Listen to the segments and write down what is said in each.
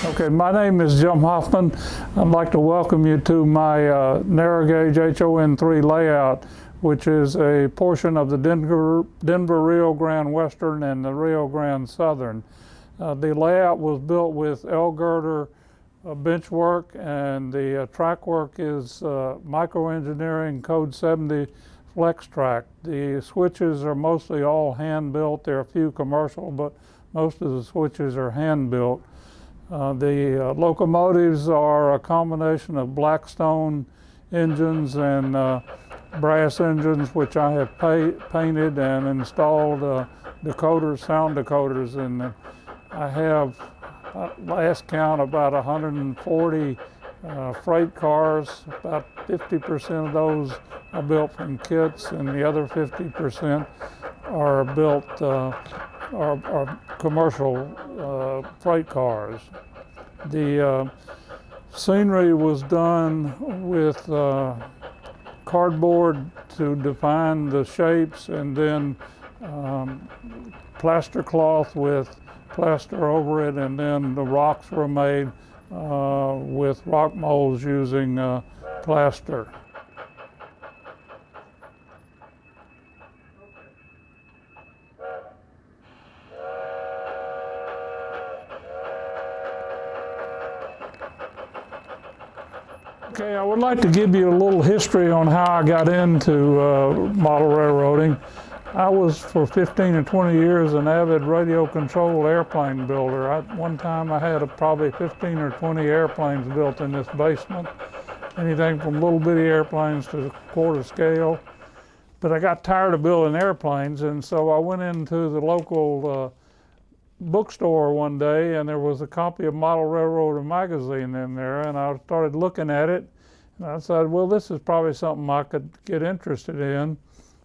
Okay, my name is Jim Hoffman. I'd like to welcome you to my narrow gauge HON3 layout, which is a portion of the Denver Rio Grande Western and the Rio Grande Southern. The layout was built with L-girder bench work, and the track work is microengineering code 70 flex track. The switches are mostly all hand built. There are a few commercial, but most of the switches are hand built. The locomotives are a combination of Blackstone engines and brass engines, which I have painted and installed decoders, sound decoders, and I have, last count, about 140 freight cars. About 50% of those are built from kits, and the other 50% are built are commercial freight cars. The scenery was done with cardboard to define the shapes, and then plaster cloth with plaster over it, and then the rocks were made with rock molds using plaster. Okay, I would like to give you a little history on how I got into model railroading. I was for 15 or 20 years an avid radio-controlled airplane builder. One time I had probably 15 or 20 airplanes built in this basement, anything from little bitty airplanes to quarter scale. But I got tired of building airplanes, and so I went into the local bookstore one day, and there was a copy of Model Railroader magazine in there, and I started looking at it, and I said, well, this is probably something I could get interested in.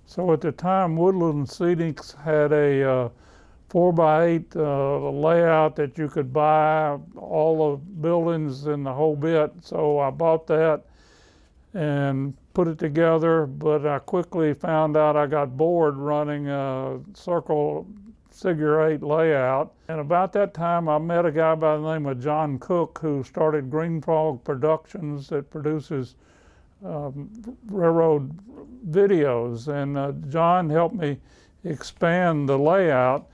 So at the time, Woodland Seedings had a 4x8 layout that you could buy, all the buildings and the whole bit. So I bought that and put it together, but I quickly found out I got bored running a circle figure 8 layout. And about that time, I met a guy by the name of John Cook, who started Green Frog Productions that produces railroad videos, and John helped me expand the layout.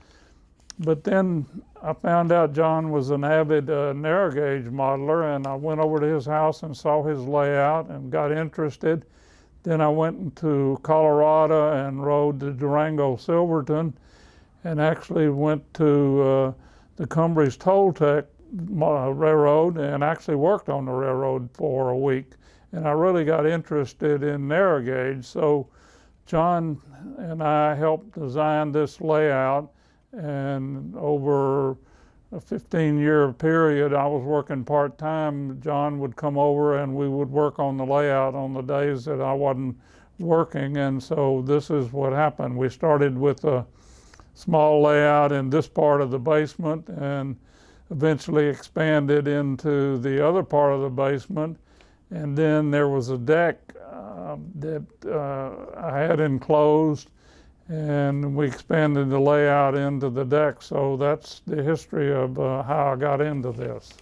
But then I found out John was an avid narrow gauge modeler, and I went over to his house and saw his layout and got interested. Then I went into Colorado and rode the Durango Silverton, and actually went to the Cumbres Toltec railroad and actually worked on the railroad for a week. And I really got interested in narrow gauge. So John and I helped design this layout, and over a 15-year period, I was working part-time. John would come over and we would work on the layout on the days that I wasn't working. And so this is what happened. We started with a small layout in this part of the basement and eventually expanded into the other part of the basement. And then there was a deck that I had enclosed, and we expanded the layout into the deck. So that's the history of how I got into this.